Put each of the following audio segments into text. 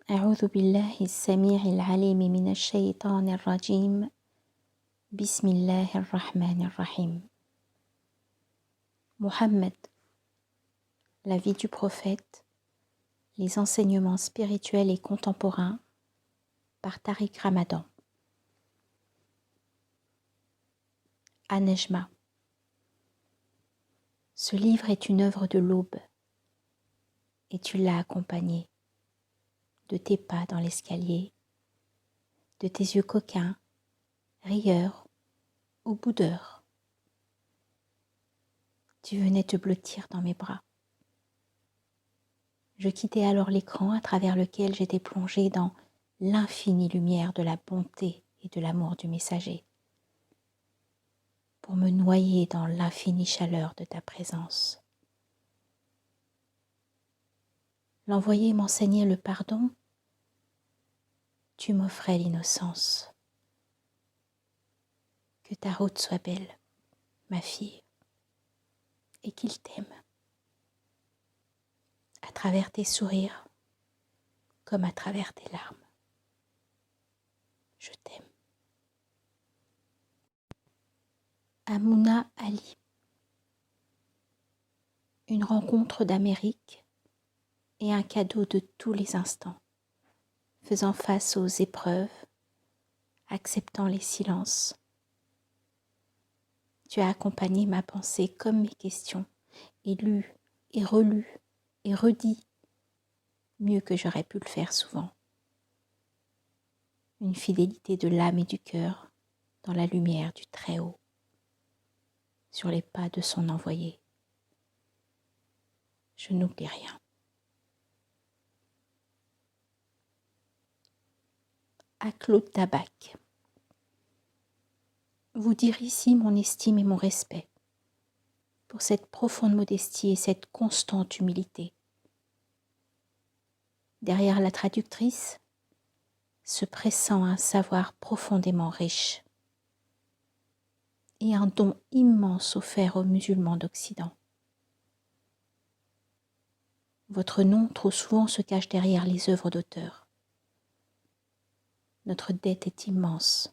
أعوذ بالله السميع العليم من الشيطان الرجيم. بسم الله الرحمن الرحيم. Mohammed, la vie du prophète, les enseignements spirituels et contemporains par Tariq Ramadan. An-Najma. Ce livre est une œuvre de l'aube et tu l'as accompagné de tes pas dans l'escalier, de tes yeux coquins, rieurs ou boudeurs. Tu venais te blottir dans mes bras. Je quittais alors l'écran à travers lequel j'étais plongée dans l'infinie lumière de la bonté et de l'amour du messager, pour me noyer dans l'infinie chaleur de ta présence. L'envoyé m'enseignait le pardon, tu m'offrais l'innocence. Que ta route soit belle, ma fille, et qu'il t'aime, à travers tes sourires comme à travers tes larmes. Je t'aime. Amouna Ali. Une rencontre d'Amérique et un cadeau de tous les instants, faisant face aux épreuves, acceptant les silences. Tu as accompagné ma pensée comme mes questions, et lu, et relu, et redit, mieux que j'aurais pu le faire souvent. Une fidélité de l'âme et du cœur dans la lumière du Très-Haut, sur les pas de son envoyé. Je n'oublie rien. À Claude Tabac. Vous dire ici mon estime et mon respect pour cette profonde modestie et cette constante humilité. Derrière la traductrice, se pressant un savoir profondément riche et un don immense offert aux musulmans d'Occident. Votre nom trop souvent se cache derrière les œuvres d'auteur. Notre dette est immense,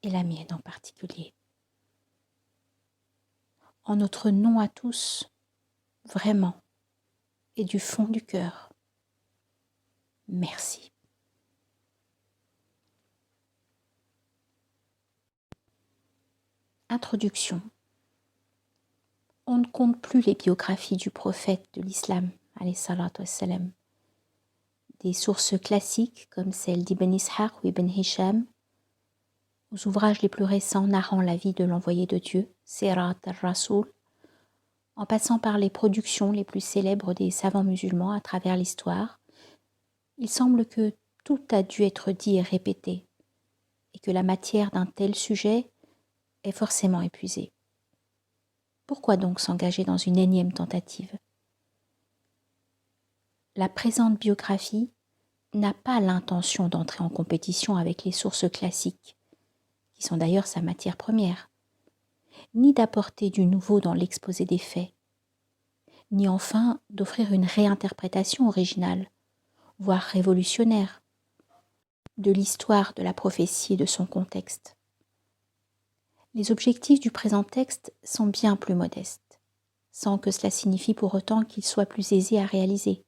et la mienne en particulier. En notre nom à tous, vraiment, et du fond du cœur, merci. Introduction. On ne compte plus les biographies du prophète de l'islam, alayhi salatu wassalam. Des sources classiques comme celles d'Ibn Ishaq ou Ibn Hisham, aux ouvrages les plus récents narrant la vie de l'envoyé de Dieu, Sirat al-Rasoul, en passant par les productions les plus célèbres des savants musulmans à travers l'histoire, il semble que tout a dû être dit et répété, et que la matière d'un tel sujet est forcément épuisée. Pourquoi donc s'engager dans une énième tentative ? La présente biographie n'a pas l'intention d'entrer en compétition avec les sources classiques, qui sont d'ailleurs sa matière première, ni d'apporter du nouveau dans l'exposé des faits, ni enfin d'offrir une réinterprétation originale, voire révolutionnaire, de l'histoire de la prophétie et de son contexte. Les objectifs du présent texte sont bien plus modestes, sans que cela signifie pour autant qu'ils soient plus aisés à réaliser.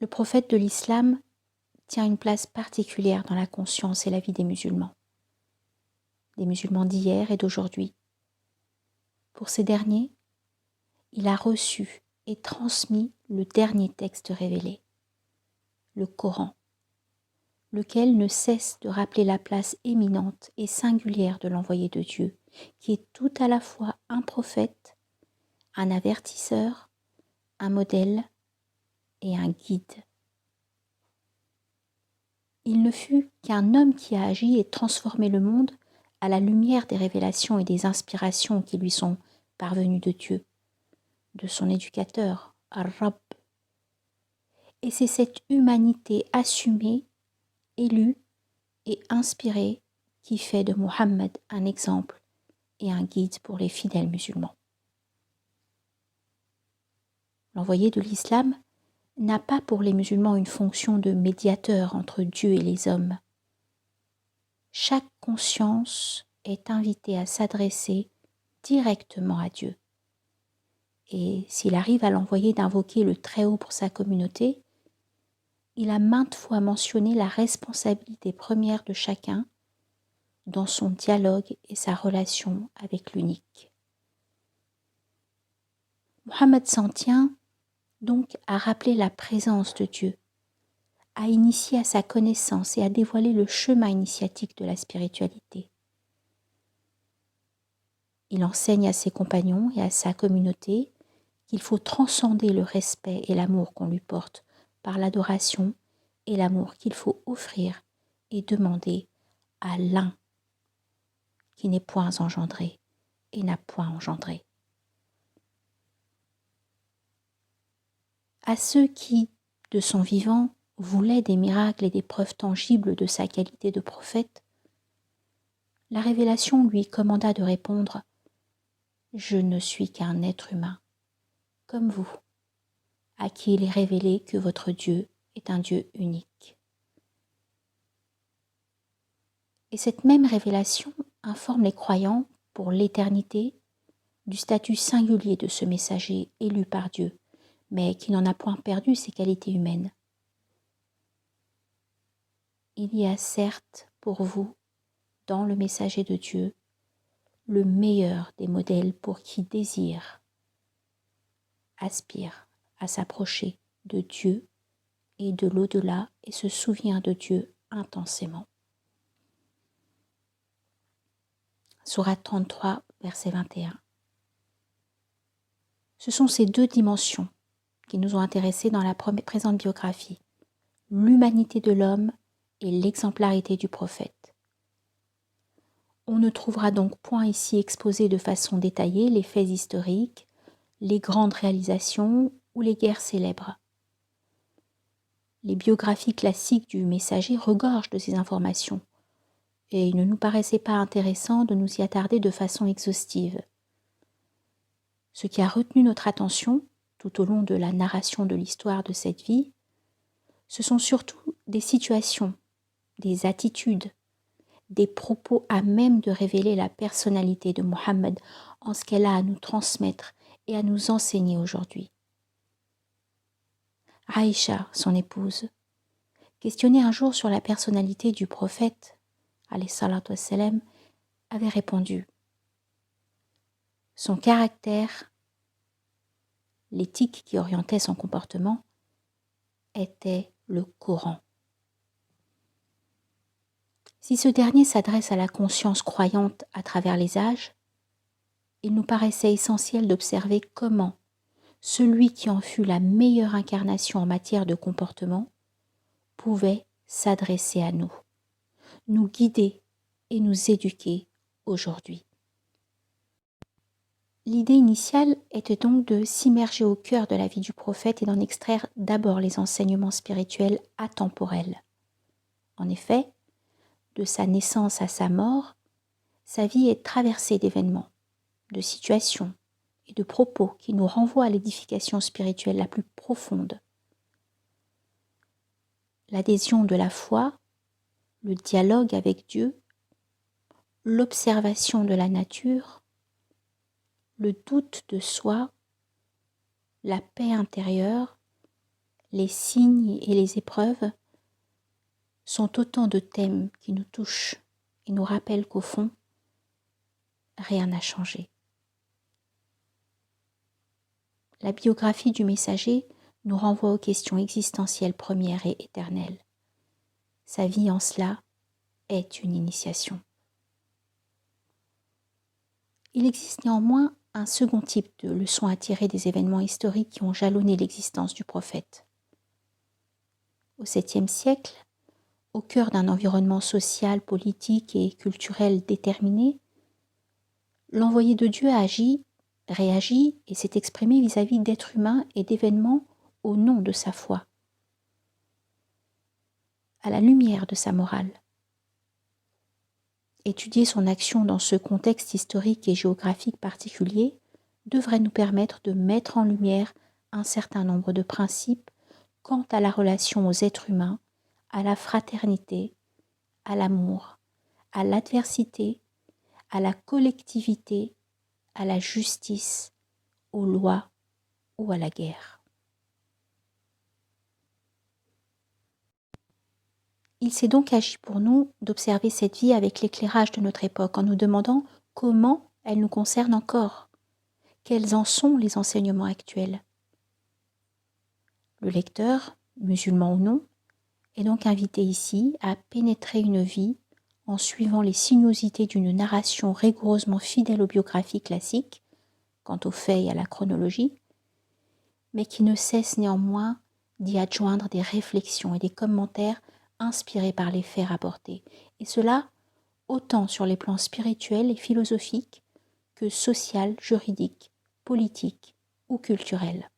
Le prophète de l'islam tient une place particulière dans la conscience et la vie des musulmans d'hier et d'aujourd'hui. Pour ces derniers, il a reçu et transmis le dernier texte révélé, le Coran, lequel ne cesse de rappeler la place éminente et singulière de l'envoyé de Dieu, qui est tout à la fois un prophète, un avertisseur, un modèle et un guide. Il ne fut qu'un homme qui a agi et transformé le monde à la lumière des révélations et des inspirations qui lui sont parvenues de Dieu, de son éducateur, Ar-Rabb. Et c'est cette humanité assumée, élue et inspirée qui fait de Mohammed un exemple et un guide pour les fidèles musulmans. L'envoyé de l'islam n'a pas pour les musulmans une fonction de médiateur entre Dieu et les hommes. Chaque conscience est invitée à s'adresser directement à Dieu. Et s'il arrive à l'envoyer d'invoquer le Très-Haut pour sa communauté, il a maintes fois mentionné la responsabilité première de chacun dans son dialogue et sa relation avec l'unique. Mohammed s'en tient donc à rappeler la présence de Dieu, à initier à sa connaissance et à dévoiler le chemin initiatique de la spiritualité. Il enseigne à ses compagnons et à sa communauté qu'il faut transcender le respect et l'amour qu'on lui porte par l'adoration et l'amour qu'il faut offrir et demander à l'un qui n'est point engendré et n'a point engendré. À ceux qui, de son vivant, voulaient des miracles et des preuves tangibles de sa qualité de prophète, la révélation lui commanda de répondre « Je ne suis qu'un être humain, comme vous, à qui il est révélé que votre Dieu est un Dieu unique. » Et cette même révélation informe les croyants pour l'éternité du statut singulier de ce messager élu par Dieu, mais qui n'en a point perdu ses qualités humaines. Il y a certes pour vous, dans le messager de Dieu, le meilleur des modèles pour qui désire, aspire à s'approcher de Dieu et de l'au-delà et se souvient de Dieu intensément. Sourate 33, verset 21. Ce sont ces deux dimensions qui nous ont intéressés dans la présente biographie, l'humanité de l'homme et l'exemplarité du prophète. On ne trouvera donc point ici exposé de façon détaillée les faits historiques, les grandes réalisations ou les guerres célèbres. Les biographies classiques du messager regorgent de ces informations, et il ne nous paraissait pas intéressant de nous y attarder de façon exhaustive. Ce qui a retenu notre attention tout au long de la narration de l'histoire de cette vie, ce sont surtout des situations, des attitudes, des propos à même de révéler la personnalité de Mohammed en ce qu'elle a à nous transmettre et à nous enseigner aujourd'hui. Aïcha, son épouse, questionnée un jour sur la personnalité du prophète, alayhi salatu wassalam, avait répondu « Son caractère, l'éthique qui orientait son comportement, était le Coran. » Si ce dernier s'adresse à la conscience croyante à travers les âges, il nous paraissait essentiel d'observer comment celui qui en fut la meilleure incarnation en matière de comportement pouvait s'adresser à nous, nous guider et nous éduquer aujourd'hui. L'idée initiale était donc de s'immerger au cœur de la vie du prophète et d'en extraire d'abord les enseignements spirituels atemporels. En effet, de sa naissance à sa mort, sa vie est traversée d'événements, de situations et de propos qui nous renvoient à l'édification spirituelle la plus profonde. L'adhésion de la foi, le dialogue avec Dieu, l'observation de la nature, le doute de soi, la paix intérieure, les signes et les épreuves sont autant de thèmes qui nous touchent et nous rappellent qu'au fond, rien n'a changé. La biographie du messager nous renvoie aux questions existentielles premières et éternelles. Sa vie en cela est une initiation. Il existe néanmoins un second type de leçons à tirer des événements historiques qui ont jalonné l'existence du prophète. Au 7e siècle, au cœur d'un environnement social, politique et culturel déterminé, l'envoyé de Dieu a agi, réagi et s'est exprimé vis-à-vis d'êtres humains et d'événements au nom de sa foi, à la lumière de sa morale. Étudier son action dans ce contexte historique et géographique particulier devrait nous permettre de mettre en lumière un certain nombre de principes quant à la relation aux êtres humains, à la fraternité, à l'amour, à l'adversité, à la collectivité, à la justice, aux lois ou à la guerre. Il s'est donc agi pour nous d'observer cette vie avec l'éclairage de notre époque en nous demandant comment elle nous concerne encore, quels en sont les enseignements actuels. Le lecteur, musulman ou non, est donc invité ici à pénétrer une vie en suivant les sinuosités d'une narration rigoureusement fidèle aux biographies classiques, quant aux faits et à la chronologie, mais qui ne cesse néanmoins d'y adjoindre des réflexions et des commentaires inspirés par les faits rapportés, et cela autant sur les plans spirituels et philosophiques que social, juridique, politique ou culturel.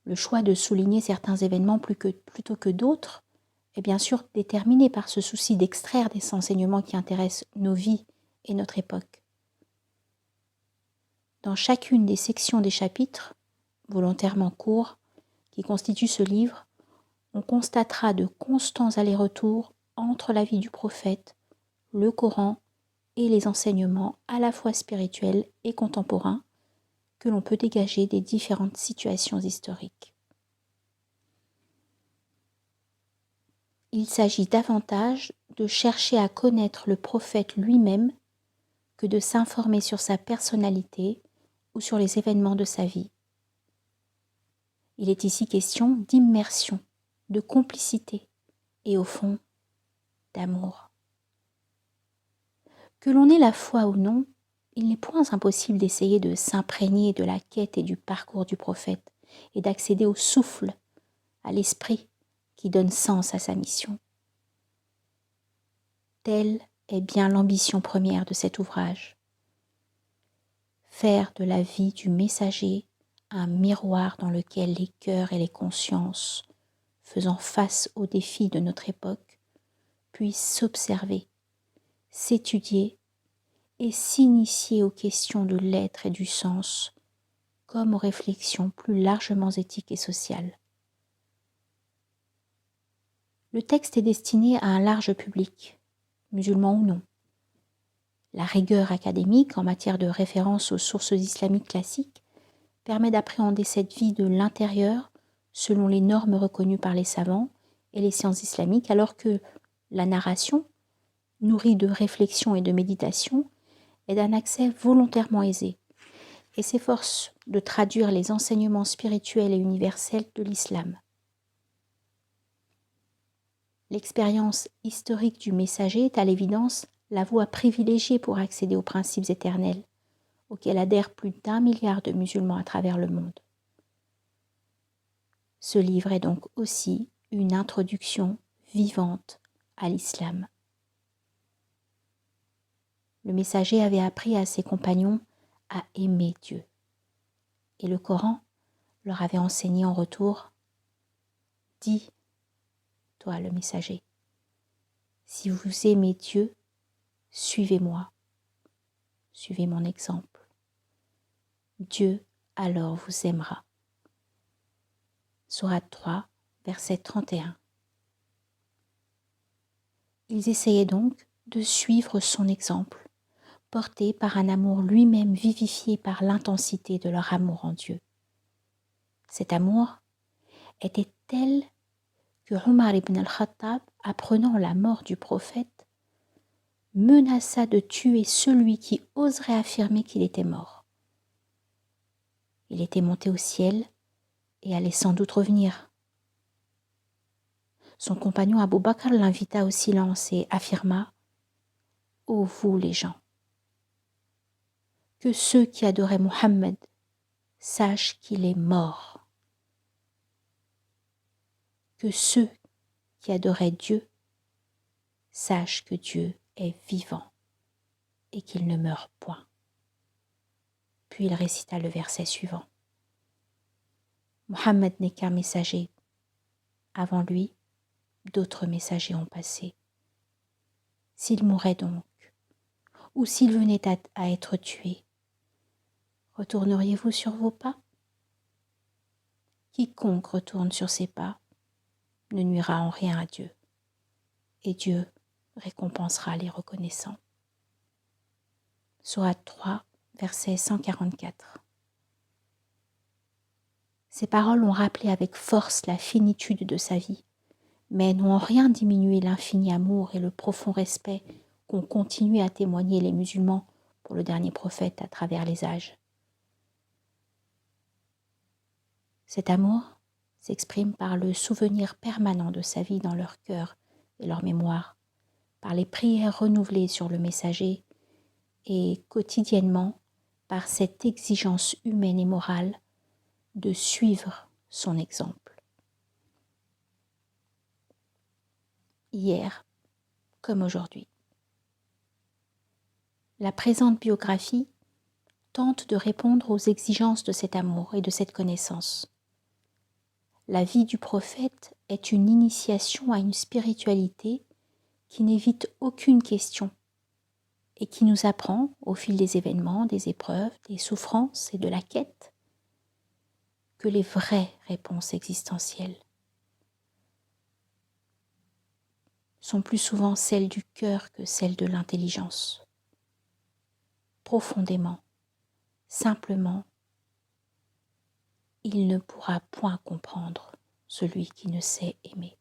Le choix de souligner certains événements plutôt que d'autres est bien sûr déterminé par ce souci d'extraire des enseignements qui intéressent nos vies et notre époque. Dans chacune des sections des chapitres, volontairement courts, qui constituent ce livre, on constatera de constants allers-retours entre la vie du prophète, le Coran et les enseignements à la fois spirituels et contemporains que l'on peut dégager des différentes situations historiques. Il s'agit davantage de chercher à connaître le prophète lui-même que de s'informer sur sa personnalité ou sur les événements de sa vie. Il est ici question d'immersion, de complicité et au fond, d'amour. Que l'on ait la foi ou non, il n'est point impossible d'essayer de s'imprégner de la quête et du parcours du prophète et d'accéder au souffle, à l'esprit qui donne sens à sa mission. Telle est bien l'ambition première de cet ouvrage. Faire de la vie du messager un miroir dans lequel les cœurs et les consciences, faisant face aux défis de notre époque, puissent s'observer, s'étudier et s'initier aux questions de l'être et du sens, comme aux réflexions plus largement éthiques et sociales. Le texte est destiné à un large public, musulman ou non. La rigueur académique en matière de référence aux sources islamiques classiques permet d'appréhender cette vie de l'intérieur selon les normes reconnues par les savants et les sciences islamiques, alors que la narration, nourrie de réflexion et de méditation, est d'un accès volontairement aisé et s'efforce de traduire les enseignements spirituels et universels de l'islam. L'expérience historique du messager est à l'évidence la voie privilégiée pour accéder aux principes éternels, auxquels adhèrent plus d'1 milliard de musulmans à travers le monde. Ce livre est donc aussi une introduction vivante à l'islam. Le messager avait appris à ses compagnons à aimer Dieu, et le Coran leur avait enseigné en retour: « Dis, toi le messager, si vous aimez Dieu, suivez-moi, suivez mon exemple. Dieu alors vous aimera. » Sourate 3, verset 31. Ils essayaient donc de suivre son exemple, portés par un amour lui-même vivifié par l'intensité de leur amour en Dieu. Cet amour était tel que Omar ibn al-Khattab, apprenant la mort du prophète, menaça de tuer celui qui oserait affirmer qu'il était mort. Il était monté au ciel et allait sans doute revenir. Son compagnon Abu Bakr l'invita au silence et affirma: « Ô vous les gens, que ceux qui adoraient Mohammed sachent qu'il est mort. Que ceux qui adoraient Dieu sachent que Dieu est vivant et qu'il ne meurt point. » Puis il récita le verset suivant. Mohammed n'est qu'un messager. Avant lui, d'autres messagers ont passé. S'il mourait donc, ou s'il venait à être tué, retourneriez-vous sur vos pas? quiconque retourne sur ses pas ne nuira en rien à Dieu, et Dieu récompensera les reconnaissants. Sourate 3, verset 144. Ces paroles ont rappelé avec force la finitude de sa vie, mais n'ont en rien diminué l'infini amour et le profond respect qu'ont continué à témoigner les musulmans pour le dernier prophète à travers les âges. Cet amour s'exprime par le souvenir permanent de sa vie dans leur cœur et leur mémoire, par les prières renouvelées sur le messager et quotidiennement par cette exigence humaine et morale de suivre son exemple. Hier comme aujourd'hui. La présente biographie tente de répondre aux exigences de cet amour et de cette connaissance. La vie du prophète est une initiation à une spiritualité qui n'évite aucune question et qui nous apprend, au fil des événements, des épreuves, des souffrances et de la quête, que les vraies réponses existentielles sont plus souvent celles du cœur que celles de l'intelligence. Profondément, simplement, il ne pourra point comprendre celui qui ne sait aimer.